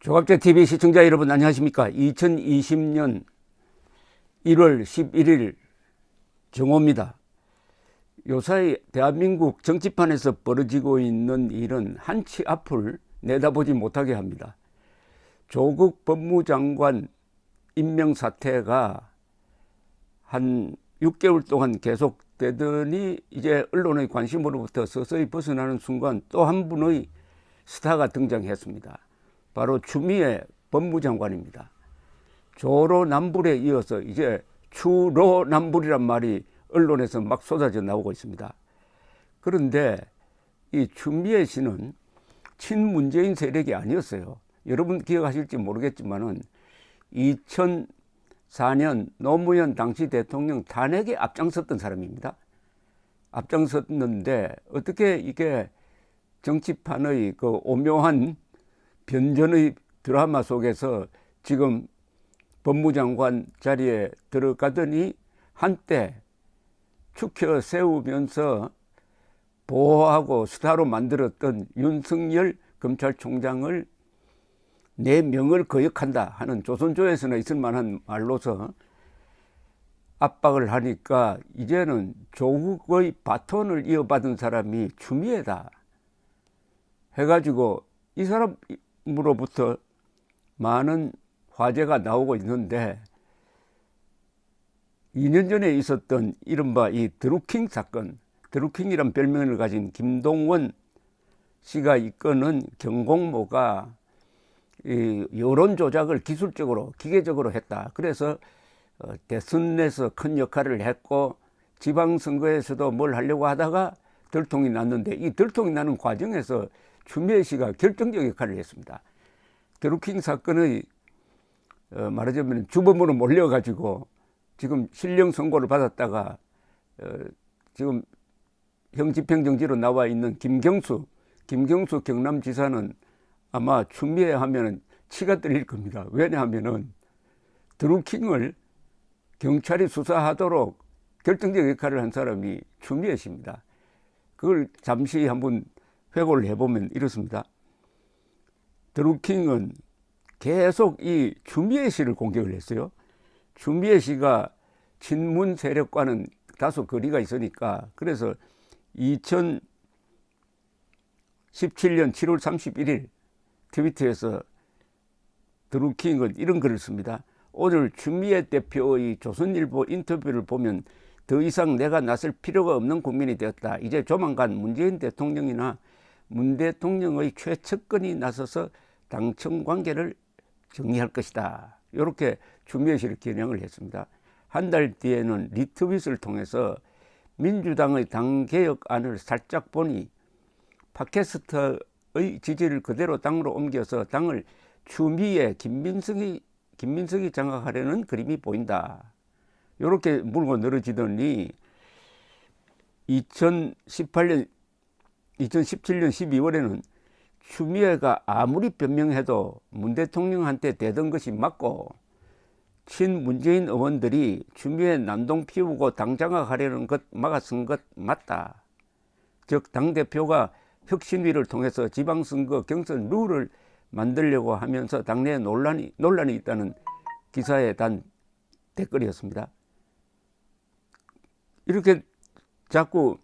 조갑제TV 시청자 여러분 안녕하십니까. 2020년 1월 11일 정오입니다. 요사이 대한민국 정치판에서 벌어지고 있는 일은 한치 앞을 내다보지 못하게 합니다. 조국 법무장관 임명 사태가 한 6개월 동안 계속되더니 이제 언론의 관심으로부터 서서히 벗어나는 순간 또 한 분의 스타가 등장했습니다. 바로 추미애 법무장관입니다. 조로남불에 이어서 이제 추로남불이란 말이 언론에서 막 쏟아져 나오고 있습니다. 그런데 이 추미애 씨는 친문재인 세력이 아니었어요. 여러분 기억하실지 모르겠지만은 2004년 노무현 당시 대통령 탄핵에 앞장섰던 사람입니다. 앞장섰는데 어떻게 이게 정치판의 그 오묘한 변전의 드라마 속에서 지금 법무장관 자리에 들어가더니 한때 축혀 세우면서 보호하고 스타로 만들었던 윤석열 검찰총장을 내 명을 거역한다 하는 조선조에서는 있을 만한 말로서 압박을 하니까 이제는 조국의 바톤을 이어받은 사람이 추미애다 해가지고 이 사람으로부터 많은 화제가 나오고 있는데 2년 전에 있었던 이른바 이 드루킹 사건, 드루킹이란 별명을 가진 김동원 씨가 이끄는 경공모가 이 여론 조작을 기술적으로 기계적으로 했다. 그래서 대선에서 큰 역할을 했고 지방선거에서도 뭘 하려고 하다가 들통이 났는데 이 들통이 나는 과정에서 추미애 씨가 결정적 역할을 했습니다. 드루킹 사건의 말하자면 주범으로 몰려가지고 지금 실형 선고를 받았다가 지금 형집행정지로 나와 있는 김경수 경남지사는 아마 추미애 하면은 치가 떨릴 겁니다. 왜냐하면은 드루킹을 경찰이 수사하도록 결정적 역할을 한 사람이 추미애 씨입니다. 그걸 잠시 한번 회고를 해보면 이렇습니다. 드루킹은 계속 이 추미애 씨를 공격을 했어요. 추미애 씨가 친문 세력과는 다소 거리가 있으니까 그래서 2017년 7월 31일 트위터에서 드루킹은 이런 글을 씁니다. 오늘 추미애 대표의 조선일보 인터뷰를 보면 더 이상 내가 나설 필요가 없는 국민이 되었다. 이제 조만간 문재인 대통령이나 문 대통령의 최측근이 나서서 당청 관계를 정리할 것이다. 이렇게 추미애 씨를 겨냥을 했습니다. 한 달 뒤에는 리트윗을 통해서 민주당의 당개혁안을 살짝 보니 팟캐스트의 지지를 그대로 당으로 옮겨서 당을 추미애, 김민석이 장악하려는 그림이 보인다. 이렇게 물고 늘어지더니 2017년 12월에는 추미애가 아무리 변명해도 문 대통령한테 대던 것이 맞고 친문재인 의원들이 추미애 난동 피우고 당 장악하려는 것 막아선 것 맞다. 즉 당대표가 혁신위를 통해서 지방선거 경선 룰을 만들려고 하면서 당내에 논란이 있다는 기사에 단 댓글이었습니다. 이렇게 자꾸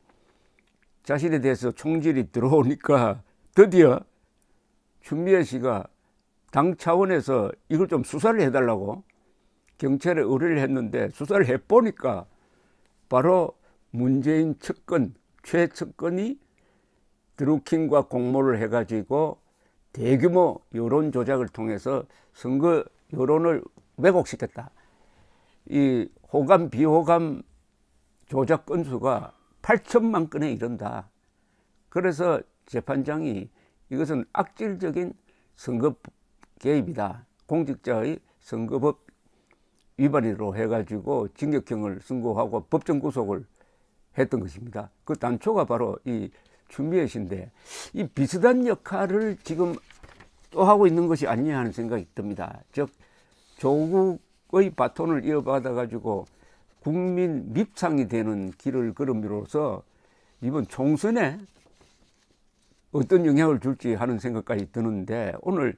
자신에 대해서 총질이 들어오니까 드디어 추미애 씨가 당 차원에서 이걸 좀 수사를 해달라고 경찰에 의뢰를 했는데 수사를 해보니까 바로 문재인 측근, 최측근이 드루킹과 공모를 해가지고 대규모 여론 조작을 통해서 선거 여론을 왜곡시켰다. 이 호감, 비호감 조작 건수가 8천만 건에 이른다. 그래서 재판장이 이것은 악질적인 선거 개입이다. 공직자의 선거법 위반으로 해가지고 징역형을 선고하고 법정 구속을 했던 것입니다. 그 단초가 바로 이 추미애 씨인데 이 비슷한 역할을 지금 또 하고 있는 것이 아니냐 하는 생각이 듭니다. 즉 조국의 바톤을 이어받아가지고 국민 밉상이 되는 길을 걸음으로써 이번 총선에 어떤 영향을 줄지 하는 생각까지 드는데 오늘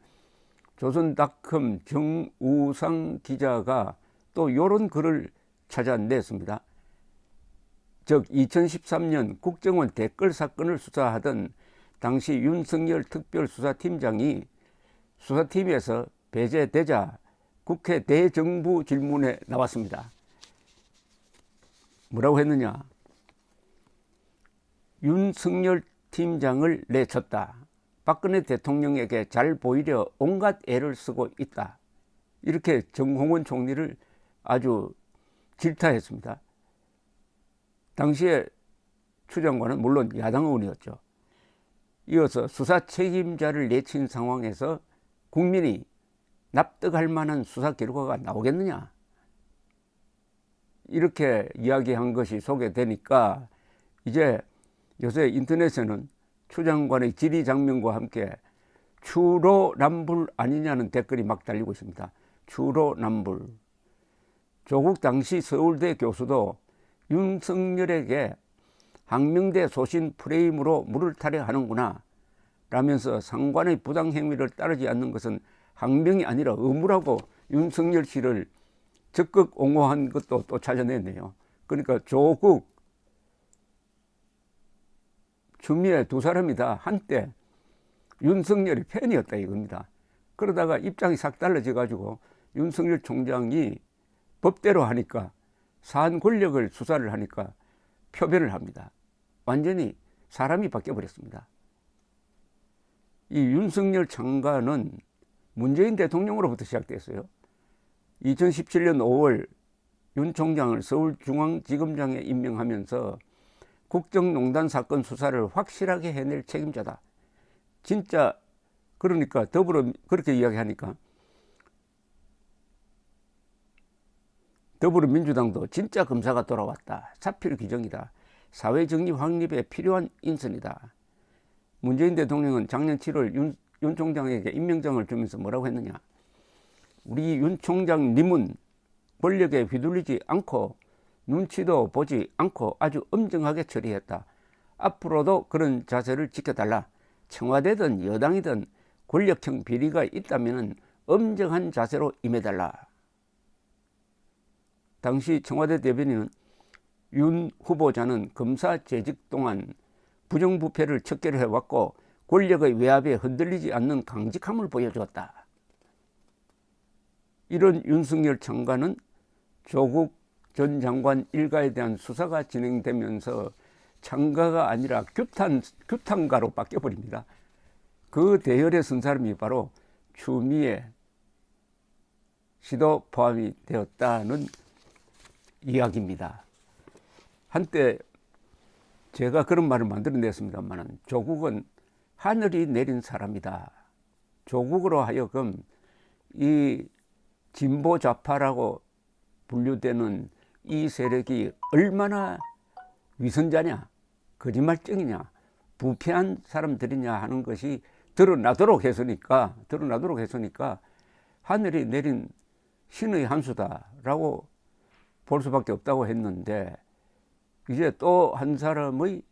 조선닷컴 정우상 기자가 또 요런 글을 찾아냈습니다. 즉 2013년 국정원 댓글 사건을 수사하던 당시 윤석열 특별수사팀장이 수사팀에서 배제되자 국회 대정부 질문에 나왔습니다. 뭐라고 했느냐? 윤석열 팀장을 내쳤다. 박근혜 대통령에게 잘 보이려 온갖 애를 쓰고 있다. 이렇게 정홍원 총리를 아주 질타했습니다. 당시에 추 장관은 물론 야당 의원이었죠. 이어서 수사 책임자를 내친 상황에서 국민이 납득할 만한 수사 결과가 나오겠느냐, 이렇게 이야기한 것이 소개되니까 이제 요새 인터넷에는 추 장관의 질의 장면과 함께 추로남불 아니냐는 댓글이 막 달리고 있습니다. 추로남불. 조국 당시 서울대 교수도 윤석열에게 항명대 소신 프레임으로 물을 타려 하는구나 라면서 상관의 부당행위를 따르지 않는 것은 항명이 아니라 의무라고 윤석열 씨를 적극 옹호한 것도 또 찾아냈네요. 그러니까 조국, 추미애 두 사람이 다 한때 윤석열의 팬이었다 이겁니다. 그러다가 입장이 싹 달라져 가지고 윤석열 총장이 법대로 하니까, 사안 권력을 수사를 하니까 표변을 합니다. 완전히 사람이 바뀌어버렸습니다. 이 윤석열 장관은 문재인 대통령으로부터 시작됐어요. 2017년 5월 윤 총장을 서울중앙지검장에 임명하면서 국정농단 사건 수사를 확실하게 해낼 책임자다. 진짜 그러니까 그렇게 이야기하니까 더불어민주당도 진짜 검사가 돌아왔다. 사필 규정이다. 사회정의 확립에 필요한 인선이다. 문재인 대통령은 작년 7월 윤 총장에게 임명장을 주면서 뭐라고 했느냐. 우리 윤 총장님은 권력에 휘둘리지 않고 눈치도 보지 않고 아주 엄정하게 처리했다. 앞으로도 그런 자세를 지켜달라. 청와대든 여당이든 권력형 비리가 있다면 엄정한 자세로 임해달라. 당시 청와대 대변인은 윤 후보자는 검사 재직 동안 부정부패를 척결해왔고 권력의 외압에 흔들리지 않는 강직함을 보여주었다. 이런 윤석열 장관은 조국 전 장관 일가에 대한 수사가 진행되면서 장가가 아니라 규탄가로 바뀌어버립니다. 그 대열에 선 사람이 바로 추미애 씨도 포함이 되었다는 이야기입니다. 한때 제가 그런 말을 만들어냈습니다만 조국은 하늘이 내린 사람이다. 조국으로 하여금 이 진보 좌파라고 분류되는 이 세력이 얼마나 위선자냐, 거짓말쟁이냐, 부패한 사람들이냐 하는 것이 드러나도록 했으니까 하늘이 내린 신의 한 수다라고 볼 수밖에 없다고 했는데, 이제 또 한 사람의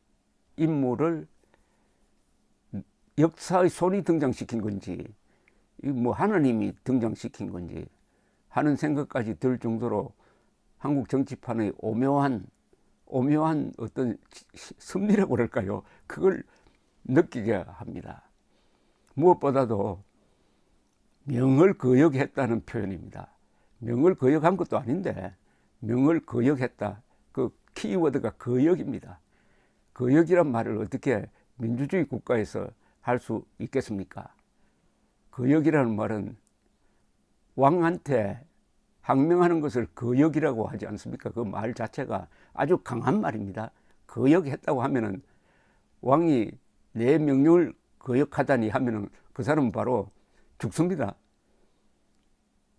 인물을 역사의 손이 등장시킨 건지 뭐 하나님이 등장시킨 건지 하는 생각까지 들 정도로 한국 정치판의 오묘한 어떤 섭리라고 그럴까요? 그걸 느끼게 합니다. 무엇보다도 명을 거역했다는 표현입니다. 명을 거역한 것도 아닌데 명을 거역했다. 그 키워드가 거역입니다. 거역이란 말을 어떻게 민주주의 국가에서 할 수 있겠습니까? 거역이라는 말은 왕한테 항명하는 것을 거역이라고 하지 않습니까? 그 말 자체가 아주 강한 말입니다. 거역했다고 하면은 왕이 내 명령을 거역하다니 하면은 그 사람은 바로 죽습니다.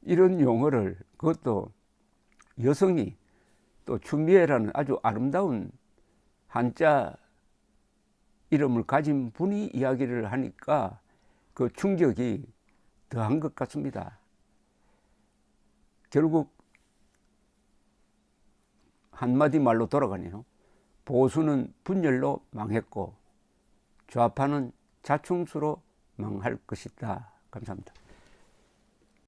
이런 용어를, 그것도 여성이 또 추미애라는 아주 아름다운 한자 이름을 가진 분이 이야기를 하니까 그 충격이 더한 것 같습니다. 결국 한마디 말로 돌아가네요. 보수는 분열로 망했고 좌파는 자충수로 망할 것이다. 감사합니다.